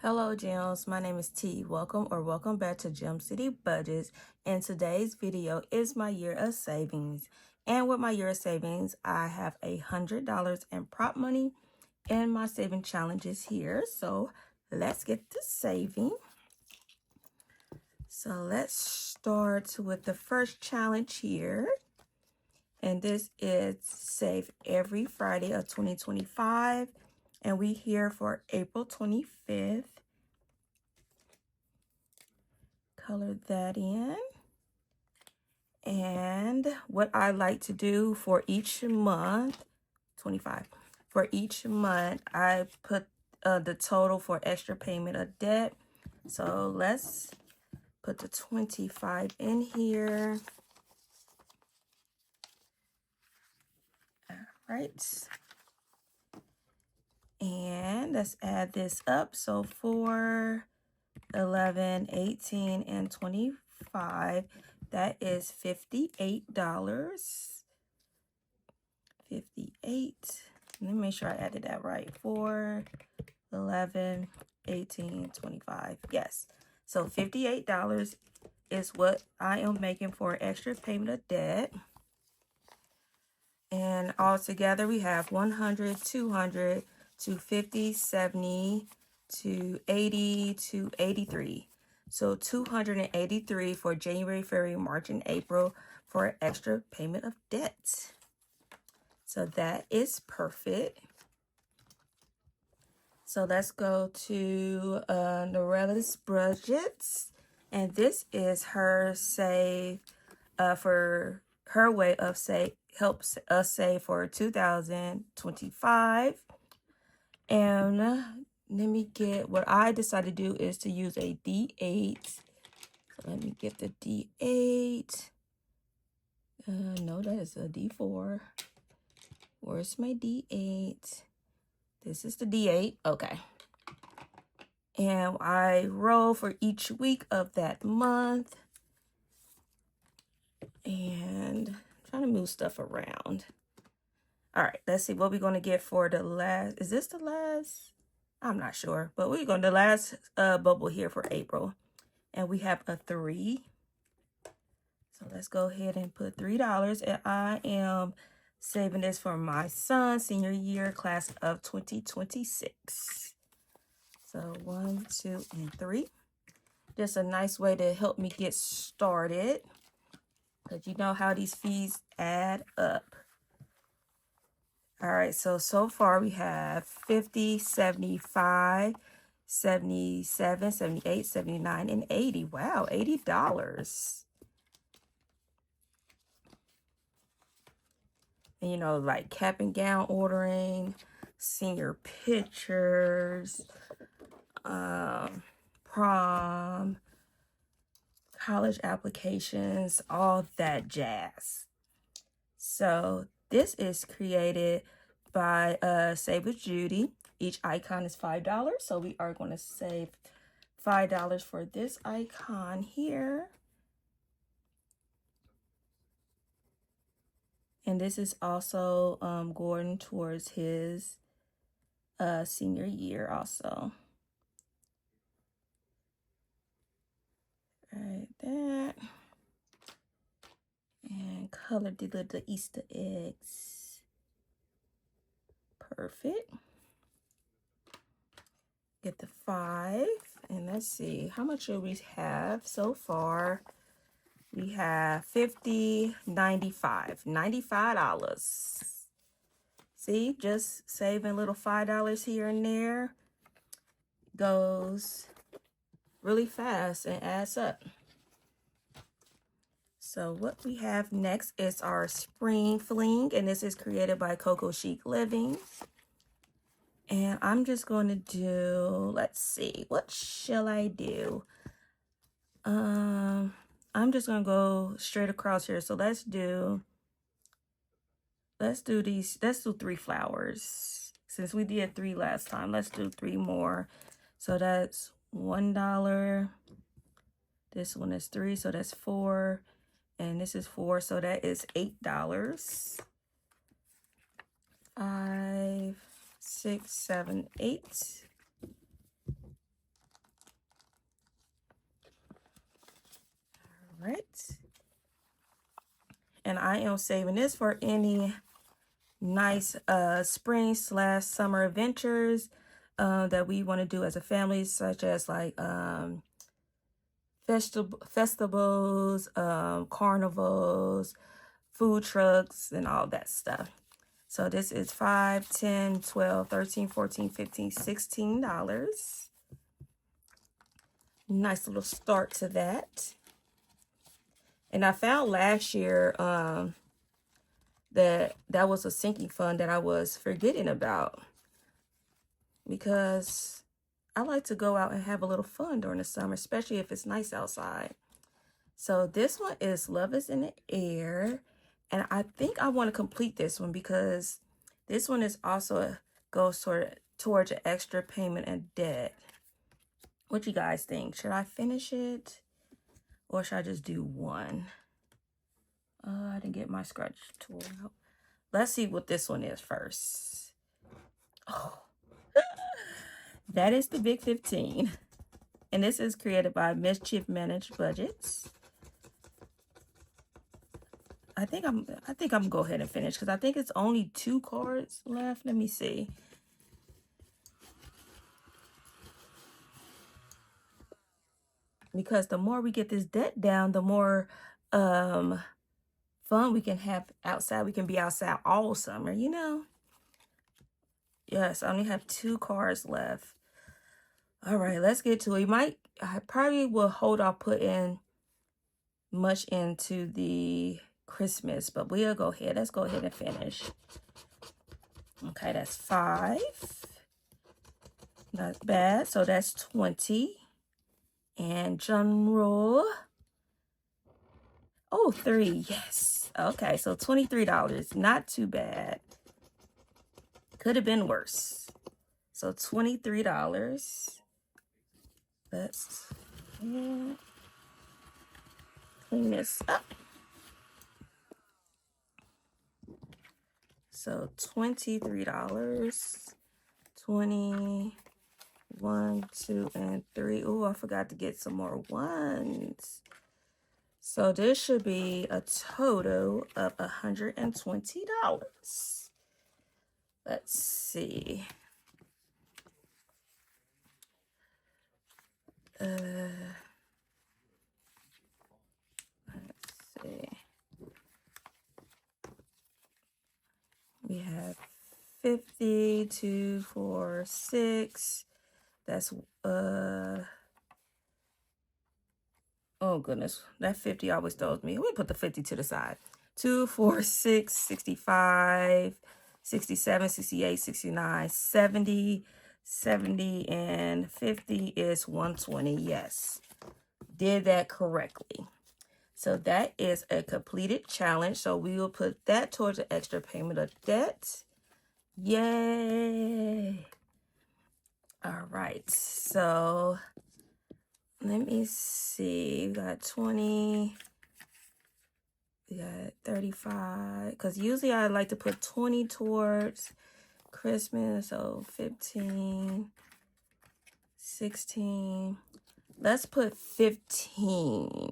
Hello gems, my name is T. Welcome back to Gem City Budgets, and today's video is my year of savings. And with my year of savings, I have $100 in prop money and my saving challenges here. So let's get to saving. So let's start with the first challenge here. And this is save every Friday of 2025. And we here for April 25th. Color that in. And what I like to do for each month, 25, for each month, I put the total for extra payment of debt. So let's put the 25 in here. All right. And let's add this up. So 4, 11, 18, and 25. That is $58. 58. Let me make sure I added that right. 4, 11, 18, 25. Yes. So $58 is what I am making for an extra payment of debt. And all together we have 100, 200, 250, 70, 280, 283. So 283 for January, February, March, and April for an extra payment of debt. So that is perfect. So let's go to Norella's budgets. And this is her save for her way of helps us save for 2025. And let me get what I decided to do is to use a D8. So let me get the D8. No, that is a D4. Where's my D8? This is the D8. Okay. And I roll for each week of that month. And I'm trying to move stuff around. All right, let's see what we're going to get for the last. Is this the last? I'm not sure. But we're going to the last bubble here for April. And we have a 3. So let's go ahead and put $3. And I am saving this for my son's senior year class of 2026. So 1, 2, and 3. Just a nice way to help me get started, because you know how these fees add up. All right, so far we have 50, 75, 77, 78, 79, and 80. Wow, $80. And, you know, like cap and gown ordering, senior pictures, prom, college applications, all that jazz. So this is created by Save with Judy. Each icon is $5. So we are going to save $5 for this icon here. And this is also going towards his senior year also. Right, that. And color the Easter eggs. Perfect. Get the 5. And let's see, how much do we have so far? We have 50, 95, $95. See, just saving little $5 here and there goes really fast and adds up. So what we have next is our spring fling, and this is created by Coco Chic Living. And I'm just going to do, let's see, what shall I do? I'm just going to go straight across here. So let's do 3 flowers. Since we did 3 last time, let's do 3 more. So that's $1. This one is 3, so that's 4. And this is 4, so that is $8. 5, 6, 7, 8. And I am saving this for any nice spring/summer adventures that we want to do as a family, such as like festivals, carnivals, food trucks, and all that stuff. So this is $5, $10, $12, $13, $14, $15, $16. Nice little start to that. And I found last year that was a sinking fund that I was forgetting about, because I like to go out and have a little fun during the summer, especially if it's nice outside. So this one is Love is in the Air. And I think I want to complete this one because this one is also goes towards an extra payment and debt. What you guys think? Should I finish it or should I just do one? I didn't get my scratch tool out. Let's see what this one is first. Oh, that is the Big 15. And this is created by Mischief Managed Budgets. I think I'm gonna go ahead and finish because I think it's only 2 cards left. Let me see. Because the more we get this debt down, the more fun we can have outside. We can be outside all summer, you know. Yes, I only have 2 cards left. All right, let's get to it. I probably will hold off putting much into the Christmas, but we'll go ahead. Let's go ahead and finish. Okay, that's 5. Not bad. So that's 20. And general. Oh, 3. Yes. Okay, so $23. Not too bad. Could have been worse. So $23. Let's clean this up. So $23. 20, 1, 2, and 3. Oh, I forgot to get some more ones. So this should be a total of $120. Let's see. Let's see. We have 50, 2, 4, 6. That's oh goodness, that 50 always throws me. Let me put the 50 to the side. 2, 4, 6, 65, 67, 68, 69, 70, 70, and 50 is 120. Yes, did that correctly. So that is a completed challenge. So we will put that towards an extra payment of debt. Yay. All right, so let me see. We got 20. We got 35. Because usually I like to put 20 towards Christmas. So 15, 16. Let's put 15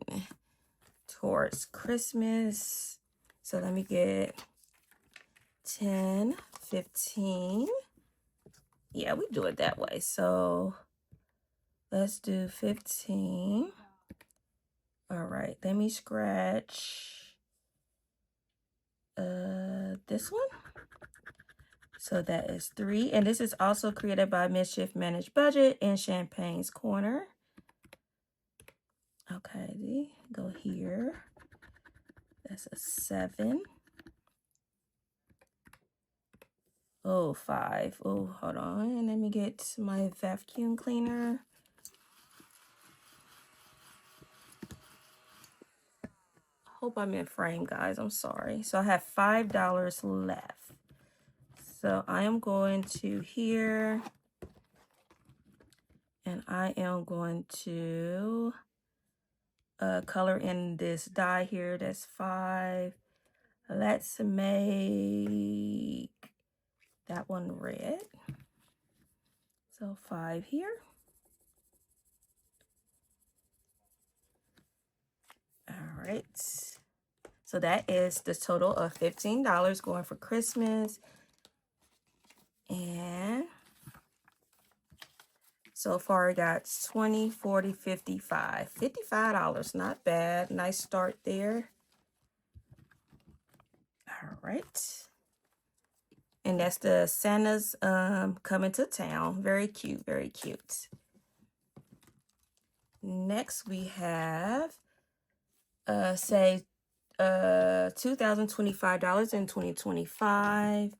towards Christmas. So let me get 10, 15. Yeah, we do it that way. So let's do 15. All right, let me scratch this one. So that is 3. And this is also created by Mischief Managed Budget in Champagne's Corner. Okay, go here. That's a 7. Oh, 5. Oh, hold on. Let me get my vacuum cleaner. Hope I'm in frame, guys. I'm sorry. So I have $5 left. So I am going to here. And I am going to color in this die here. That's 5. Let's make that one red. So 5 here. All right. So that is the total of $15 going for Christmas. And so far I got 20, 40, 55. $55, not bad. Nice start there. All right. And that's the Santa's coming to town. Very cute, very cute. Next we have say $2,025 in 2025.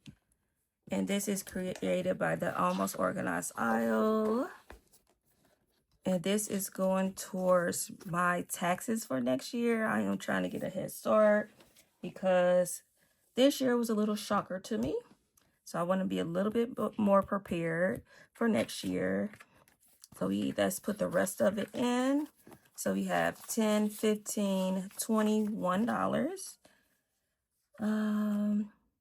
And this is created by the Almost Organized Aisle. And this is going towards my taxes for next year. I am trying to get a head start because this year was a little shocker to me. So I want to be a little bit more prepared for next year. So let's put the rest of it in. So we have $10, $15, $21.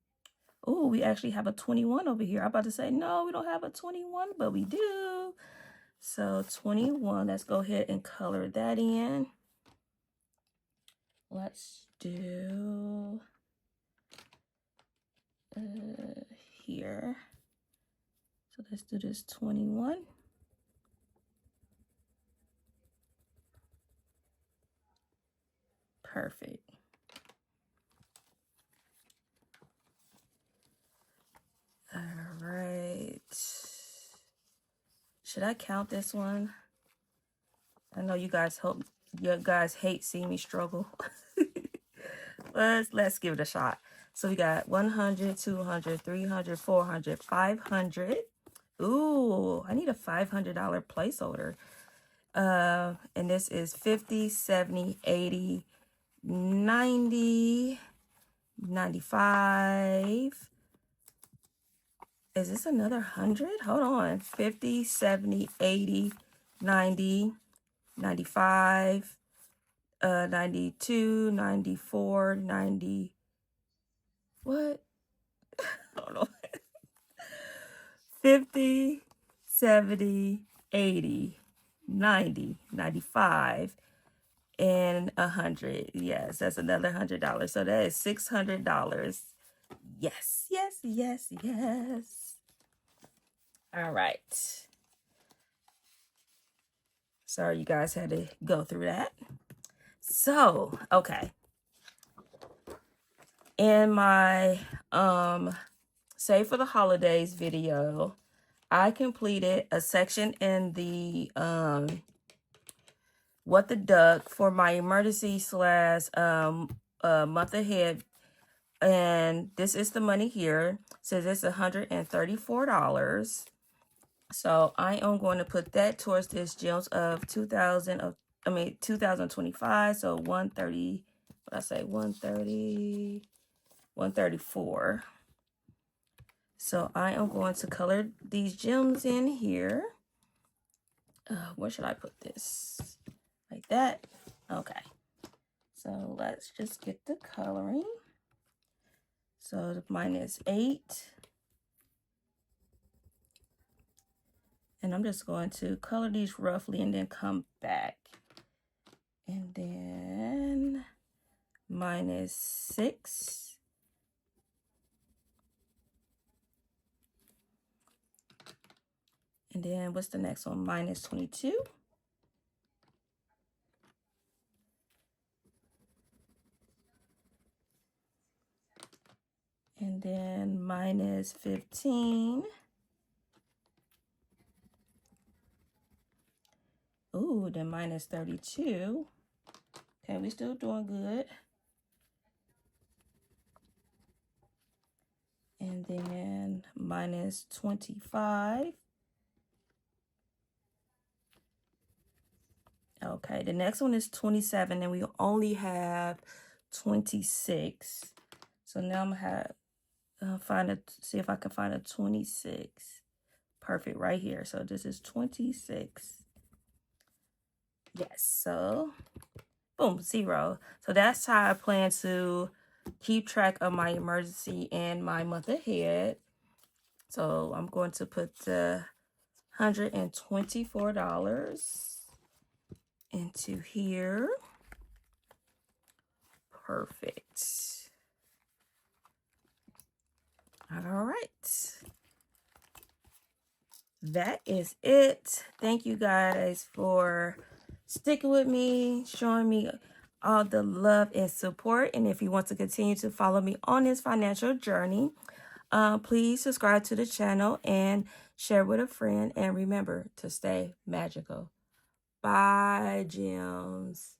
Oh, we actually have a 21 over here. I'm about to say, no, we don't have a 21, but we do. So 21, let's go ahead and color that in. Let's do here. So let's do this 21. Perfect. All right. Should I count this one? I know you guys hate seeing me struggle. Let's give it a shot. So we got 100, 200, 300, 400, 500. Ooh, I need a $500 placeholder. And this is 50, 70, 80, 90, 95. Is this another 100? Hold on. 50, 70, 80, 90, 95, 92, 94, 90. What? Hold on. 50, 70, 80, 90, 95, and 100. Yes, that's another $100. So that is $600. Yes, yes, yes, yes. All right. Sorry you guys had to go through that. So, okay. In my Save for the Holidays video, I completed a section in the What the Duck for my emergency / month ahead. And this is the money here. So it's $134. So I am going to put that towards this gems of 2025. So 130, what I say, 130, 134. So I am going to color these gems in here. Where should I put this? Like that. Okay. So let's just get the coloring. So mine is 8. And I'm just going to color these roughly and then come back. And then mine is 6. And then what's the next one? Mine is 22. And then mine is 15. Ooh, then mine is 32. Okay, we still doing good. And then mine is 25. Okay, the next one is 27, and we only have 26. So now I'm gonna have see if I can find a 26. Perfect, right here. So this is 26. Yes, so boom, 0. So that's how I plan to keep track of my emergency and my month ahead. So I'm going to put the $124 into here. Perfect. All right. That is it. Thank you guys for sticking with me, showing me all the love and support. And if you want to continue to follow me on this financial journey, please subscribe to the channel and share with a friend. And remember to stay magical. Bye, gems.